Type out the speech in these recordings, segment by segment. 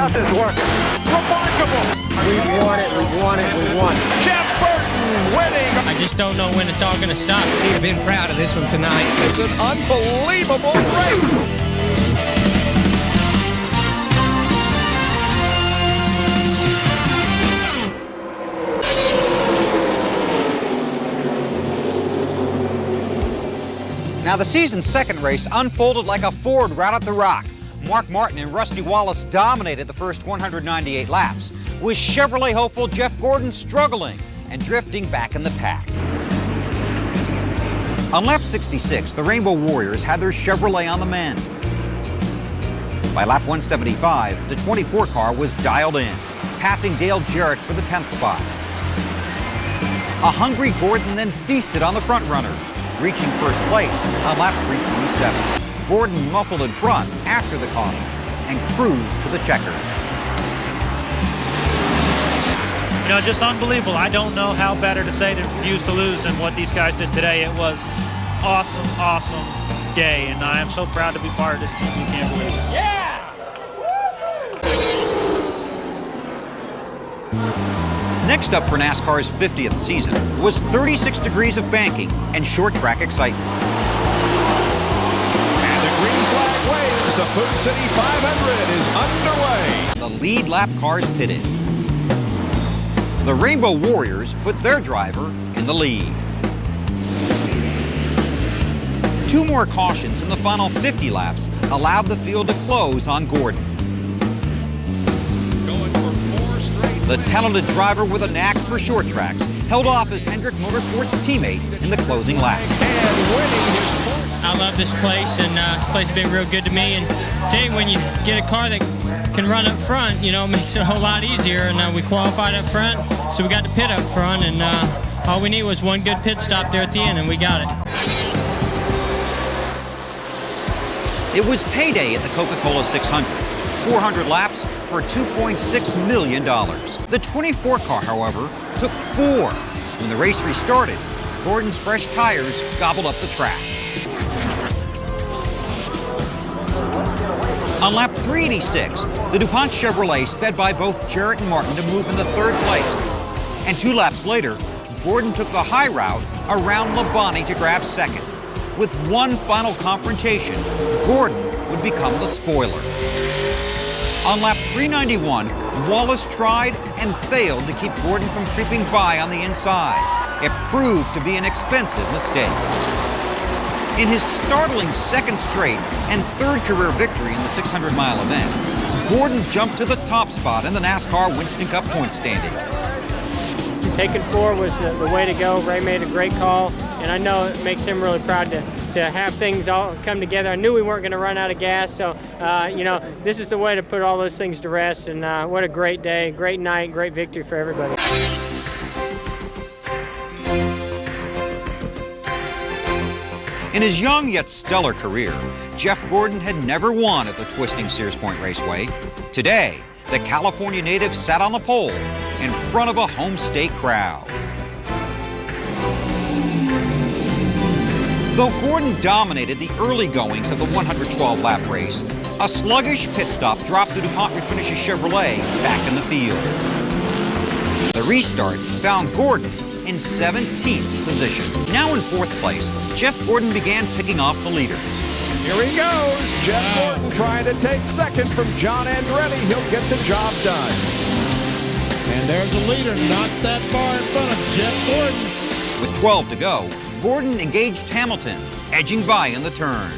Nothing's working. Remarkable. We won it. Jeff Burton winning. I just don't know when it's all going to stop. We've been proud of this one tonight. It's an unbelievable race. Now, the season's second race unfolded like a Ford right at the rock. Mark Martin and Rusty Wallace dominated the first 198 laps, with Chevrolet hopeful Jeff Gordon struggling and drifting back in the pack. On lap 66, the Rainbow Warriors had their Chevrolet on the mend. By lap 175, the 24 car was dialed in, passing Dale Jarrett for the 10th spot. A hungry Gordon then feasted on the front runners, reaching first place on lap 327. Gordon muscled in front after the caution and cruised to the checkers. You know, just unbelievable. I don't know how better to say to refuse to lose than what these guys did today. It was awesome, awesome day, and I am so proud to be part of this team. You can't believe it. Yeah! Next up for NASCAR's 50th season was 36 degrees of banking and short track excitement. And the green flag waves. The Food City 500 is underway. The lead lap cars pitted. The Rainbow Warriors put their driver in the lead. Two more cautions in the final 50 laps allowed the field to close on Gordon. The talented driver with a knack for short tracks held off his Hendrick Motorsports teammate in the closing laps. And winning his fourth. I love this place, and this place has been real good to me. And today, when you get a car that can run up front, you know, it makes it a whole lot easier. And we qualified up front, so we got to pit up front. And all we need was one good pit stop there at the end, and we got it. It was payday at the Coca-Cola 600. 400 laps for $2.6 million. The 24 car, however, took 4. When the race restarted, Gordon's fresh tires gobbled up the track. On lap 386, the DuPont Chevrolet sped by both Jarrett and Martin to move into third place. And 2 laps later, Gordon took the high route around Labonte to grab second. With one final confrontation, Gordon would become the spoiler. On lap 391, Wallace tried and failed to keep Gordon from creeping by on the inside. It proved to be an expensive mistake. In his startling second straight and third career victory in the 600-mile event, Gordon jumped to the top spot in the NASCAR Winston Cup point standings. Taking 4 was the way to go. Ray made a great call, and I know it makes him really proud to have things all come together. I knew we weren't going to run out of gas, so you know, this is the way to put all those things to rest. And what a great day, great night, great victory for everybody. In his young yet stellar career, Jeff Gordon had never won at the twisting Sears Point Raceway. Today, the California native sat on the pole in front of a home state crowd. Though Gordon dominated the early goings of the 112-lap race, a sluggish pit stop dropped the DuPont Refinishes Chevrolet back in the field. The restart found Gordon in 17th position. Now in 4th place, Jeff Gordon began picking off the leaders. Here he goes. Jeff Gordon trying to take second from John Andretti. He'll get the job done. And there's a leader not that far in front of Jeff Gordon. With 12 to go, Gordon engaged Hamilton, edging by in the turn.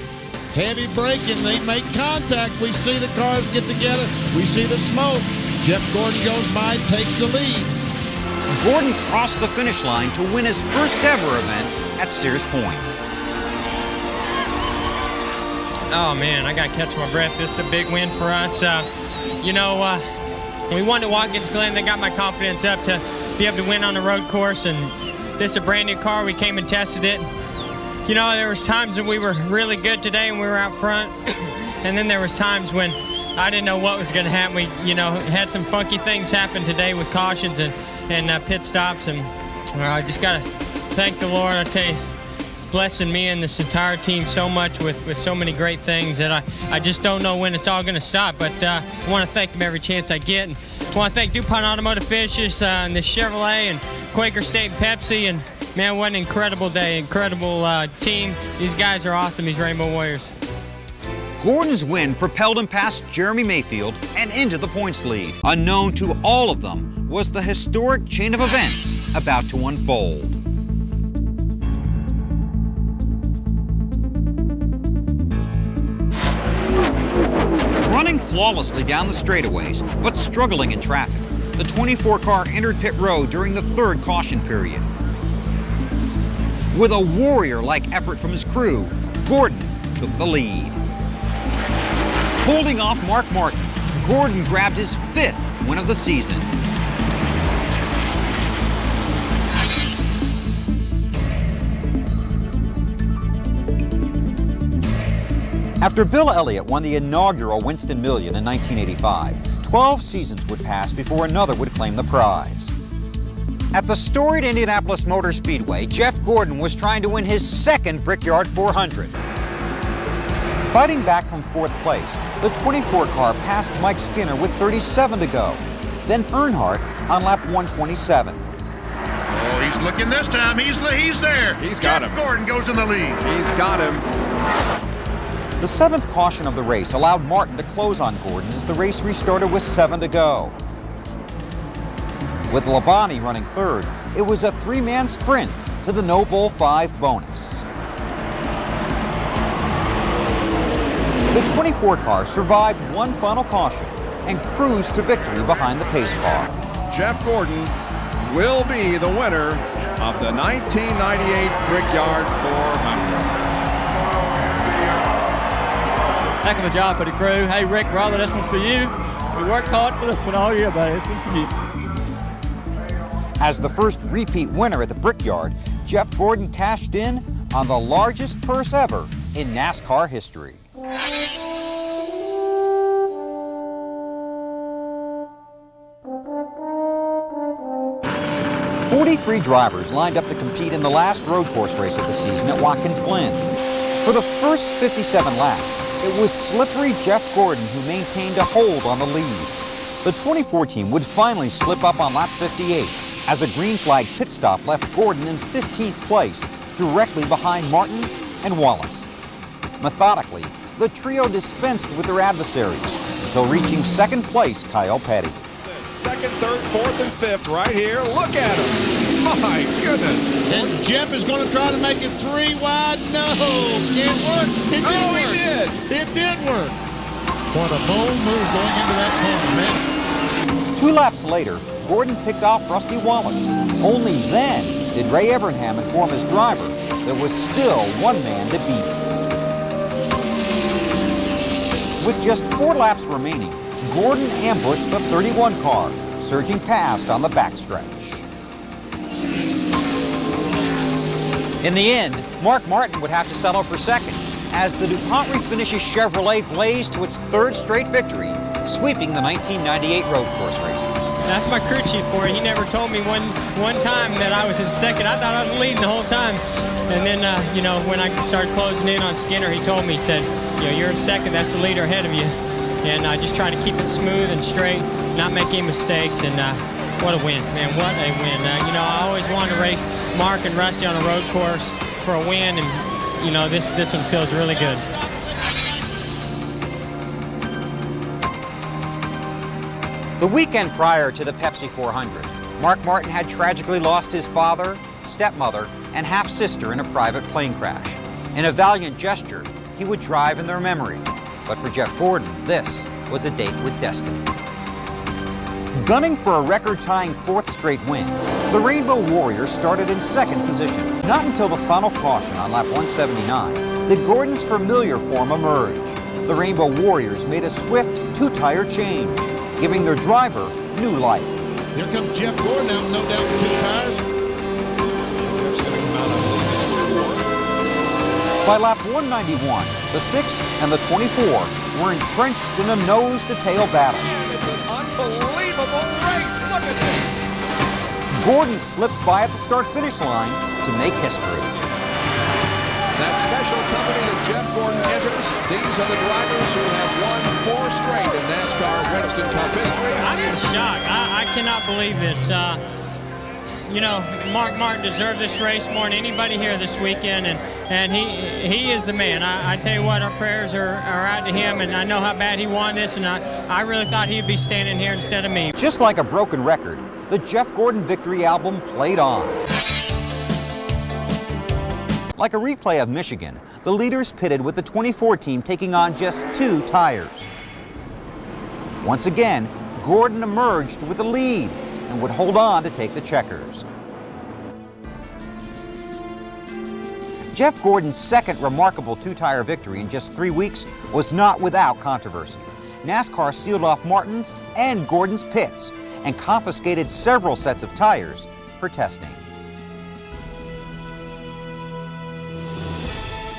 Heavy braking, they make contact. We see the cars get together. We see the smoke. Jeff Gordon goes by, takes the lead. Gordon crossed the finish line to win his first ever event at Sears Point. Oh, man, I got to catch my breath. This is a big win for us. You know, we won at Watkins Glen. They got my confidence up to be able to win on the road course, and this is a brand new car. We came and tested it. You know, there was times when we were really good today and we were out front, and then there was times when I didn't know what was going to happen. We, you know, had some funky things happen today with cautions and pit stops, and I just got to thank the Lord. I tell you, blessing me and this entire team so much with so many great things that I just don't know when it's all going to stop. But I want to thank them every chance I get. And I want to thank DuPont Automotive Finishes and the Chevrolet and Quaker State and Pepsi. And man, what an incredible day, incredible team. These guys are awesome, these Rainbow Warriors. Gordon's win propelled him past Jeremy Mayfield and into the points lead. Unknown to all of them was the historic chain of events about to unfold. Running flawlessly down the straightaways, but struggling in traffic, the 24-car entered pit road during the third caution period. With a warrior-like effort from his crew, Gordon took the lead. Holding off Mark Martin, Gordon grabbed his 5th win of the season. After Bill Elliott won the inaugural Winston Million in 1985, 12 seasons would pass before another would claim the prize. At the storied Indianapolis Motor Speedway, Jeff Gordon was trying to win his 2nd Brickyard 400. Fighting back from 4th place, the 24 car passed Mike Skinner with 37 to go, then Earnhardt on lap 127. Oh, he's looking this time. He's there. He's got him. Gordon goes in the lead. He's got him. The 7th caution of the race allowed Martin to close on Gordon as the race restarted with 7 to go. With Labonte running 3rd, it was a 3-man sprint to the No Bull 5 bonus. The 24 car survived one final caution and cruised to victory behind the pace car. Jeff Gordon will be the winner of the 1998 Brickyard 400. Heck of a job for the crew. Hey, Rick, brother, this one's for you. We worked hard for this one all year, buddy. This one's for you. As the first repeat winner at the Brickyard, Jeff Gordon cashed in on the largest purse ever in NASCAR history. 43 drivers lined up to compete in the last road course race of the season at Watkins Glen. For the first 57 laps, it was slippery Jeff Gordon who maintained a hold on the lead. The 24 team would finally slip up on lap 58 as a green flag pit stop left Gordon in 15th place, directly behind Martin and Wallace. Methodically, the trio dispensed with their adversaries until reaching 2nd place Kyle Petty. 2nd, 3rd, 4th, and 5th right here. Look at him. My goodness. And Jeff is going to try to make it 3 wide. No, can't work. It did work. He did. It did work. What a bold move going into that corner, man. 2 laps later, Gordon picked off Rusty Wallace. Only then did Ray Evernham inform his driver there was still one man to beat. With just 4 laps remaining, Gordon ambushed the 31 car, surging past on the backstretch. In the end, Mark Martin would have to settle for 2nd, as the DuPont Refinishes Chevrolet blazed to its 3rd straight victory, sweeping the 1998 road course races. That's my crew chief for it. He never told me one time that I was in 2nd. I thought I was leading the whole time. And then, when I started closing in on Skinner, he told me, he said, you're in 2nd, that's the leader ahead of you. And I just try to keep it smooth and straight, not make any mistakes, and what a win, man, what a win. I always wanted to race Mark and Rusty on a road course for a win, and, this one feels really good. The weekend prior to the Pepsi 400, Mark Martin had tragically lost his father, stepmother, and half-sister in a private plane crash. In a valiant gesture, he would drive in their memory. But for Jeff Gordon, this was a date with destiny. Gunning for a record-tying 4th straight win, the Rainbow Warriors started in 2nd position. Not until the final caution on lap 179 did Gordon's familiar form emerge. The Rainbow Warriors made a swift 2-tire change, giving their driver new life. Here comes Jeff Gordon out, no doubt, with 2 tires. Jeff's going to come out of 4th. By lap 191, the 6 and the 24 were entrenched in a nose-to-tail battle. Man, it's an unbelievable race. Look at this. Gordon slipped by at the start-finish line to make history. that special company that Jeff Gordon enters. These are the drivers who have won 4 straight in NASCAR Winston Cup history. I'm in shock. I cannot believe this. You know, Mark Martin deserved this race more than anybody here this weekend, and he is the man. I tell you what, our prayers are out to him, and I know how bad he wanted this, and I really thought he'd be standing here instead of me. Just like a broken record, the Jeff Gordon Victory album played on. Like a replay of Michigan, the leaders pitted with the 24 team taking on just 2 tires. Once again, Gordon emerged with the lead and would hold on to take the checkers. Jeff Gordon's second remarkable 2-tire victory in just 3 weeks was not without controversy. NASCAR sealed off Martin's and Gordon's pits and confiscated several sets of tires for testing.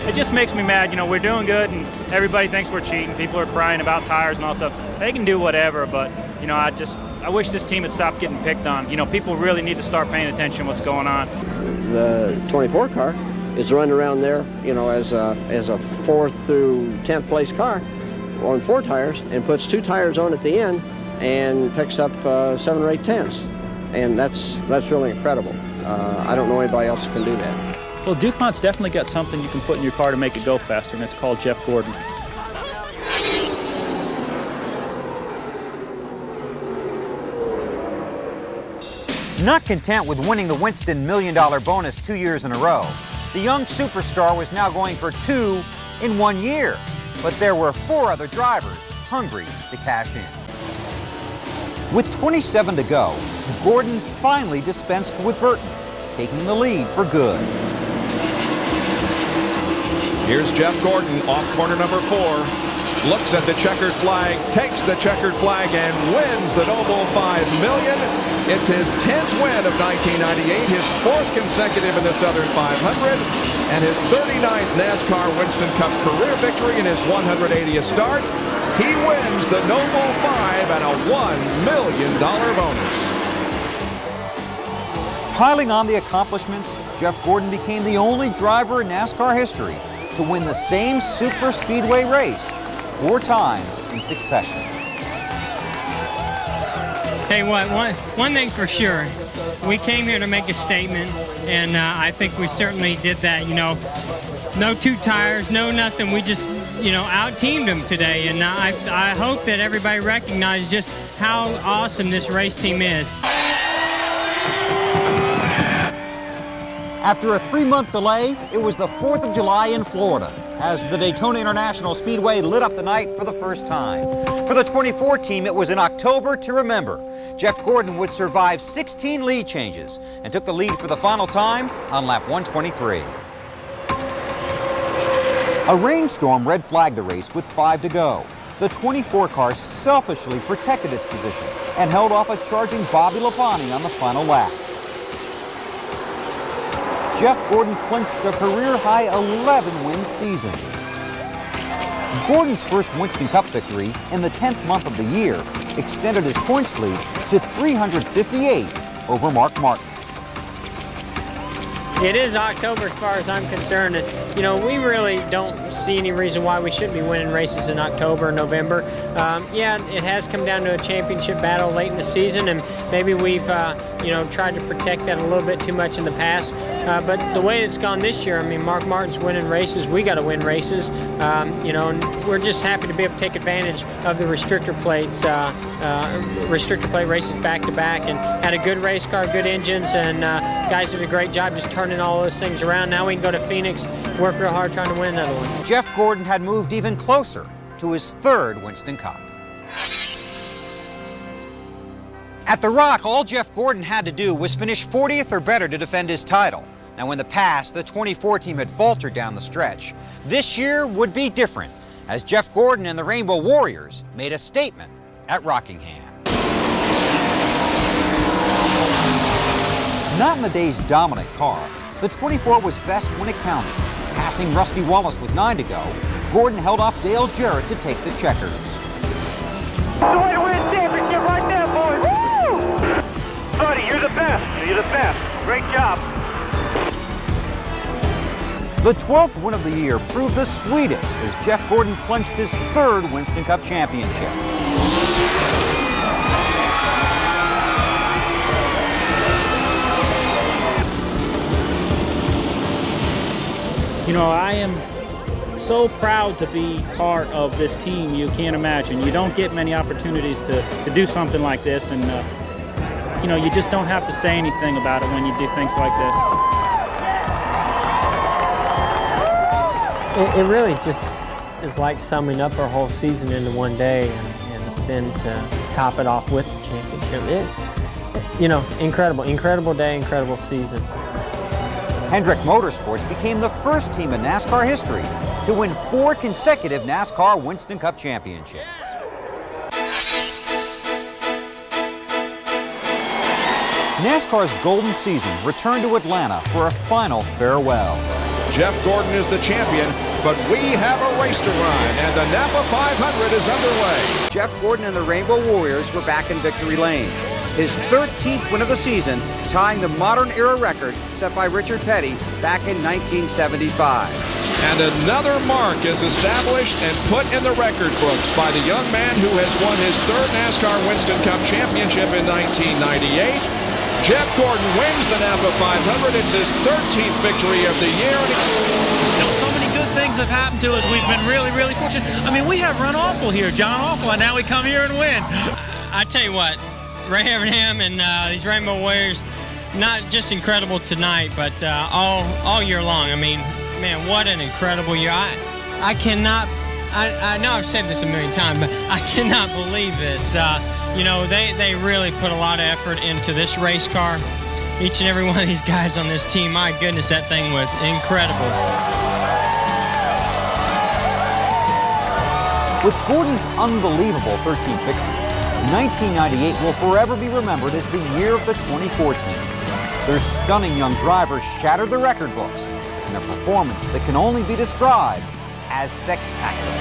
It just makes me mad. You know, we're doing good and everybody thinks we're cheating. People are crying about tires and all stuff. They can do whatever, but, you know, I wish this team had stopped getting picked on. You know, people really need to start paying attention to what's going on. The 24 car is running around there, you know, as a 4th through 10th place car on 4 tires and puts 2 tires on at the end and picks up 7 or 8 tenths. And that's really incredible. I don't know anybody else who can do that. Well, DuPont's definitely got something you can put in your car to make it go faster, and it's called Jeff Gordon. Not content with winning the Winston $1 million bonus 2 years in a row, the young superstar was now going for 2 in 1 year. But there were 4 other drivers hungry to cash in. With 27 to go, Gordon finally dispensed with Burton, taking the lead for good. Here's Jeff Gordon off corner number 4. Looks at the checkered flag, takes the checkered flag, and wins the Noble $5 million. It's his 10th win of 1998, his 4th consecutive in the Southern 500, and his 39th NASCAR Winston Cup career victory in his 180th start. He wins the Noble 5 and a $1 million bonus. Piling on the accomplishments, Jeff Gordon became the only driver in NASCAR history to win the same super speedway race 4 times in succession. Tell you what, one thing for sure, we came here to make a statement, and I think we certainly did that. You know, no 2 tires, no nothing. We just, you know, out-teamed them today, and I hope that everybody recognizes just how awesome this race team is. After a 3-month delay, it was the 4th of July in Florida as the Daytona International Speedway lit up the night for the first time. For the 24 team, it was an October to remember. Jeff Gordon would survive 16 lead changes and took the lead for the final time on lap 123. A rainstorm red flagged the race with 5 to go. The 24 car selfishly protected its position and held off a charging Bobby Labonte on the final lap. Jeff Gordon clinched a career-high 11-win season. Gordon's first Winston Cup victory in the 10th month of the year extended his points lead to 358 over Mark Martin. It is October as far as I'm concerned, and you know, we really don't see any reason why we shouldn't be winning races in October or November. Yeah, it has come down to a championship battle late in the season, and maybe we've you know, tried to protect that a little bit too much in the past. But the way it's gone this year, I mean, Mark Martin's winning races, we got to win races. You know, and we're just happy to be able to take advantage of the restrictor plates, restrictor plate races back to back, and had a good race car, good engines, and guys did a great job just turning all those things around. Now we can go to Phoenix, work real hard trying to win another one. Jeff Gordon had moved even closer to his 3rd Winston Cup. At the Rock, all Jeff Gordon had to do was finish 40th or better to defend his title. Now, in the past, the 24 team had faltered down the stretch. This year would be different, as Jeff Gordon and the Rainbow Warriors made a statement at Rockingham. Not in the day's dominant car, the 24 was best when it counted. Passing Rusty Wallace with 9 to go, Gordon held off Dale Jarrett to take the checkers. The way to win a championship right there, boys! Woo! Buddy, you're the best. You're the best. Great job. The 12th win of the year proved the sweetest as Jeff Gordon clinched his 3rd Winston Cup championship. You know, I am so proud to be part of this team. You can't imagine. You don't get many opportunities to do something like this, and you know, you just don't have to say anything about it when you do things like this. It really just is like summing up our whole season into one day, and then to top it off with the championship. You know, incredible day, incredible season. Hendrick Motorsports became the first team in NASCAR history to win 4 consecutive NASCAR Winston Cup championships. NASCAR's golden season returned to Atlanta for a final farewell. Jeff Gordon is the champion, but we have a race to run, and the Napa 500 is underway. Jeff Gordon and the Rainbow Warriors were back in victory lane. His 13th win of the season, tying the modern era record set by Richard Petty back in 1975. And another mark is established and put in the record books by the young man who has won his 3rd NASCAR Winston Cup championship in 1998. Jeff Gordon wins the Napa 500. It's his 13th victory of the year. So many good things have happened to us. We've been really fortunate. I mean, we have run awful here, John Awful, and now we come here and win. I tell you what, Rockingham and these Rainbow Warriors, not just incredible tonight, but all year long. I mean, man, what an incredible year. I cannot, I know I've said this a million times, but I cannot believe this. You know, they really put a lot of effort into this race car. Each and every one of these guys on this team, my goodness, that thing was incredible. With Gordon's unbelievable 13th victory, 1998 will forever be remembered as the year of the 2014. Their stunning young drivers shattered the record books in a performance that can only be described as spectacular.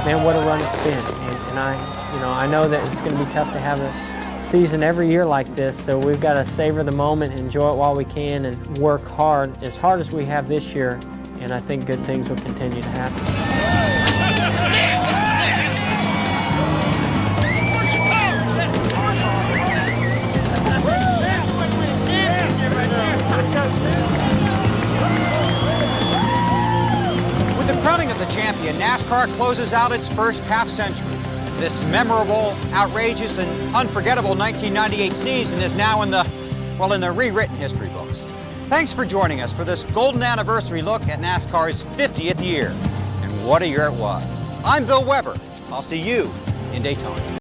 Man, what a run it's been. And I know that it's going to be tough to have a season every year like this, so we've got to savor the moment, enjoy it while we can, and work hard as we have this year, and I think good things will continue to happen. With the crowning of the champion, NASCAR closes out its first half-century. This memorable, outrageous, and unforgettable 1998 season is now in the rewritten history books. Thanks for joining us for this golden anniversary look at NASCAR's 50th year. And what a year it was. I'm Bill Weber. I'll see you in Daytona.